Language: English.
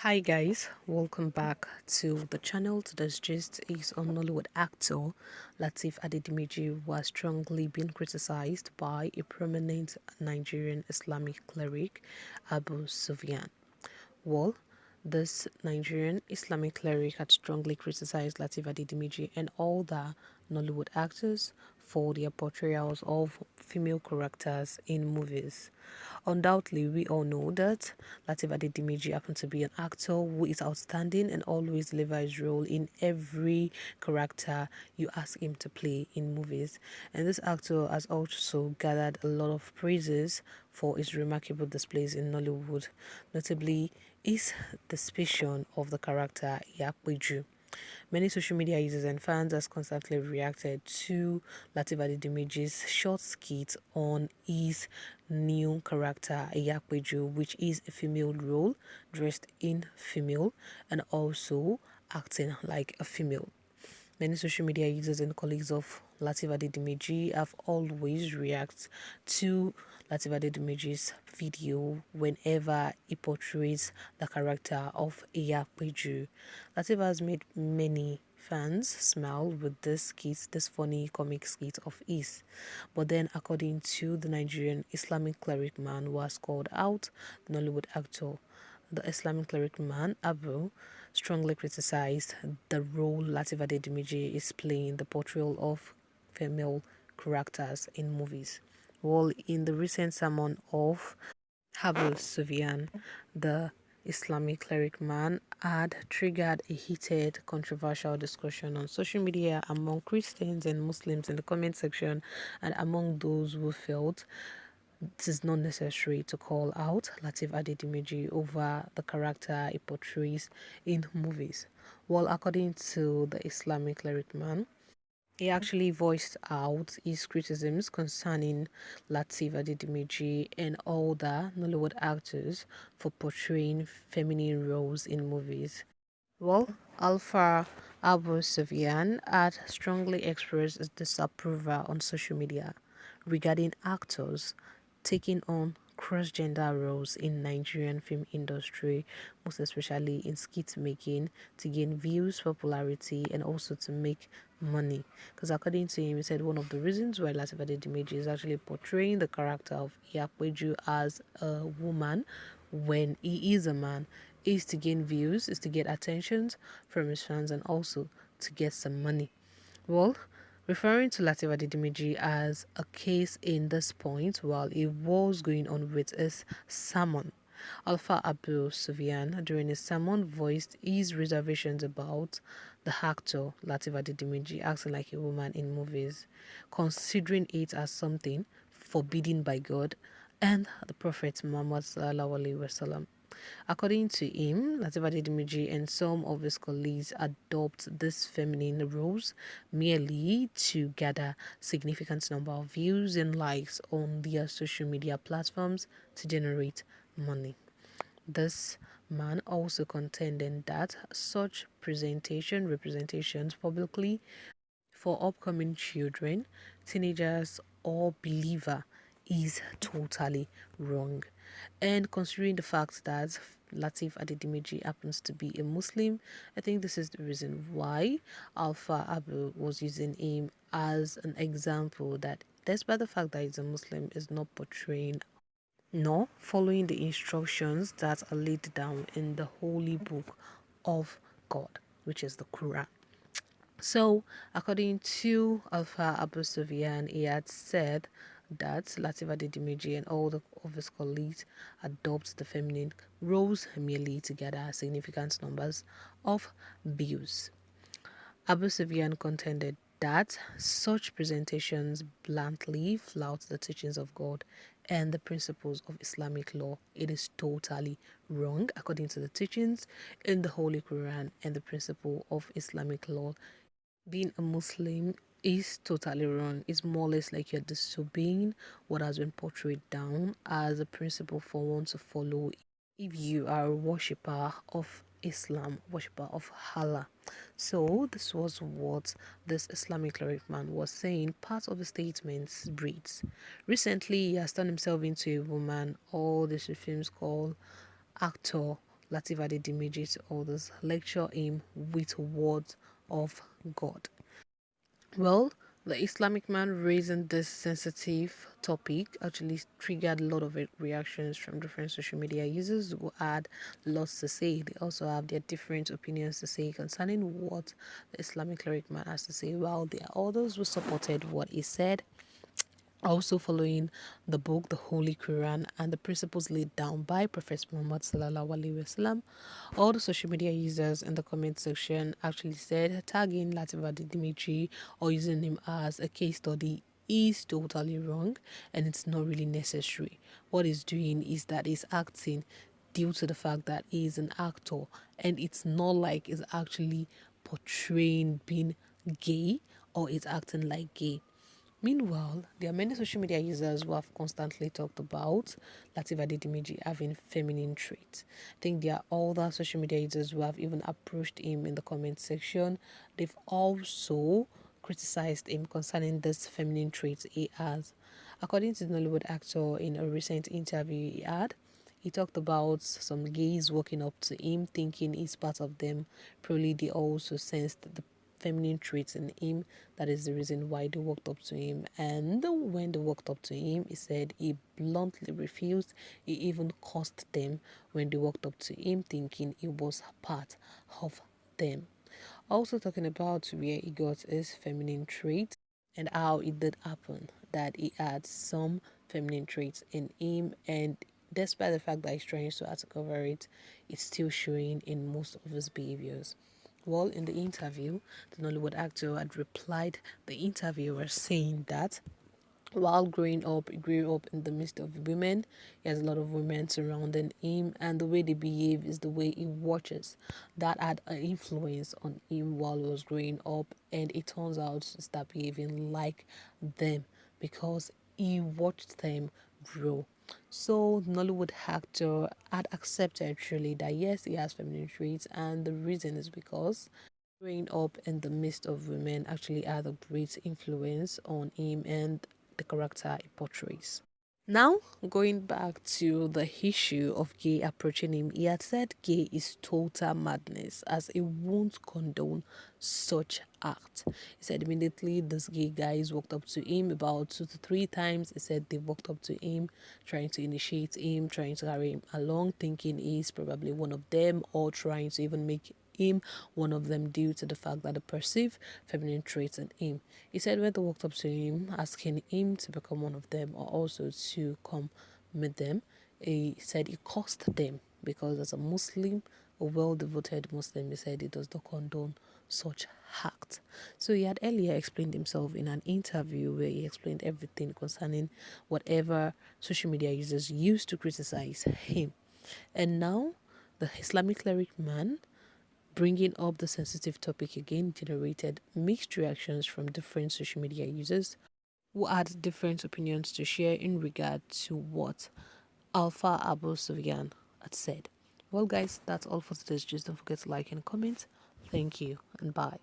Hi guys, welcome back to the channel. Today's gist is on Nollywood actor Lateef Adedimeji, who has strongly been criticized by a prominent Nigerian Islamic cleric, Abu Sufyan. Well, this Nigerian Islamic cleric had strongly criticized Lateef Adedimeji and all the Nollywood actors for their portrayals of female characters in movies. Undoubtedly, we all know that Lateef Adedimeji happened to be an actor who is outstanding and always delivers his role in every character you ask him to play in movies. And this actor has also gathered a lot of praises for his remarkable displays in Nollywood, notably his depiction of the character Yakweju. Many social media users and fans has constantly reacted to Lateef Adedimeji's short skit on his new character Yakweju, which is a female role dressed in female and also acting like a female. Many social media users and colleagues of Lateef Adedimeji have always react to Lateef Adedimeji's video whenever he portrays the character of Iyapeju. Lateef has made many fans smile with this skit, this funny comic skit of his. But then, according to the Nigerian Islamic cleric man who has called out the Nollywood actor, the Islamic cleric man, Abu, strongly criticized the role Lateef Adedimeji is playing, the portrayal of female characters in movies. Well, in the recent sermon of Abu Sufyan, the Islamic cleric man had triggered a heated, controversial discussion on social media among Christians and Muslims in the comment section and among those who felt it is not necessary to call out Lateef Adedimeji over the character he portrays in movies. Well, according to the Islamic cleric man, he actually voiced out his criticisms concerning Lateef Adedimeji and all the Nollywood actors for portraying feminine roles in movies. Well, Alpha Abu Sufyan had strongly expressed his disapproval on social media regarding actors taking on cross-gender roles in Nigerian film industry, most especially in skit making, to gain views, popularity, and also to make money. Because according to him, he said one of the reasons why Lateef Adedimeji is actually portraying the character of Iyakweju as a woman when he is a man is to gain views, is to get attentions from his fans, and also to get some money. Well, referring to Lateef Adedimeji as a case in this point while he was going on with his sermon, Alpha Abu Sufyan during his sermon voiced his reservations about the actor Lateef Adedimeji acting like a woman in movies, considering it as something forbidden by God and the Prophet Muhammad sallallahu alaihi wasallam. According to him, Lateef Adedimeji and some of his colleagues adopt these feminine roles merely to gather significant number of views and likes on their social media platforms to generate money. This man also contended that such representations publicly for upcoming children, teenagers, or believer is totally wrong. And considering the fact that Lateef Adedimeji happens to be a Muslim, I think this is the reason why Alpha Abu was using him as an example that despite the fact that he's a Muslim, is not portraying nor following the instructions that are laid down in the holy book of God, which is the Quran. So, according to Alpha Abu Sufyan, he had said that Lateef Adedimeji and all of his colleagues adopt the feminine roles merely to gather significant numbers of views. Abu Sufyan contended that such presentations bluntly flout the teachings of God and the principles of Islamic law. It is totally wrong according to the teachings in the Holy Quran and the principle of Islamic law. Being a Muslim is totally wrong. It's more or less like you're disobeying what has been portrayed down as a principle for one to follow if you are a worshipper of Islam, worshipper of Allah. So this was what this Islamic cleric man was saying. Part of the statements reads, recently he has turned himself into a woman. All this films call actor Lateef Adedimeji to others, lecture him with words of God. Well, the Islamic man raising this sensitive topic actually triggered a lot of reactions from different social media users who had lots to say. They also have their different opinions to say concerning what the Islamic cleric man has to say, while there are others who supported what he said, also following the book, the Holy Quran, and the principles laid down by Prophet Muhammad Sallallahu Alaihi Wasallam. All the social media users in the comment section actually said tagging Lateef Adedimeji or using him as a case study is totally wrong, and it's not really necessary. What he's doing is that he's acting due to the fact that he is an actor, and it's not like he's actually portraying being gay or is acting like gay. Meanwhile, there are many social media users who have constantly talked about Lateef Adedimeji having feminine traits. I think there are other social media users who have even approached him in the comment section. They've also criticized him concerning this feminine traits he has. According to the Nollywood actor, in a recent interview he had, he talked about some gays walking up to him thinking he's part of them. Probably they also sensed the feminine traits in him. That is the reason why they walked up to him. And when they walked up to him, he said he bluntly refused. He even cursed them when they walked up to him, thinking he was part of them. Also talking about where he got his feminine traits and how it did happen that he had some feminine traits in him, and despite the fact that he's trying so hard to cover it, it's still showing in most of his behaviors. Well, in the interview, the Nollywood actor had replied the interviewer saying that while growing up, he grew up in the midst of women. He has a lot of women surrounding him, and the way they behave is the way he watches. That had an influence on him while he was growing up, and it turns out to start behaving like them because he watched them grow. So, Nollywood actor had accepted truly that yes, he has feminine traits, and the reason is because growing up in the midst of women actually had a great influence on him and the character he portrays. Now, going back to the issue of gay approaching him, he had said gay is total madness as he won't condone such act. He said immediately these gay guys walked up to him about 2 to 3 times. He said they walked up to him, trying to initiate him, trying to carry him along, thinking he's probably one of them, or trying to even make him one of them due to the fact that they perceive feminine traits in him. He said when they walked up to him, asking him to become one of them or also to come meet them, he said he cursed them because as a Muslim, a well-devoted Muslim, he said he does not condone such act. So he had earlier explained himself in an interview where he explained everything concerning whatever social media users used to criticize him. And now the Islamic cleric man bringing up the sensitive topic again generated mixed reactions from different social media users who had different opinions to share in regard to what Alpha Abu Sufyan had said. Well, guys, that's all for today's gist. Don't forget to like and comment. Thank you and bye.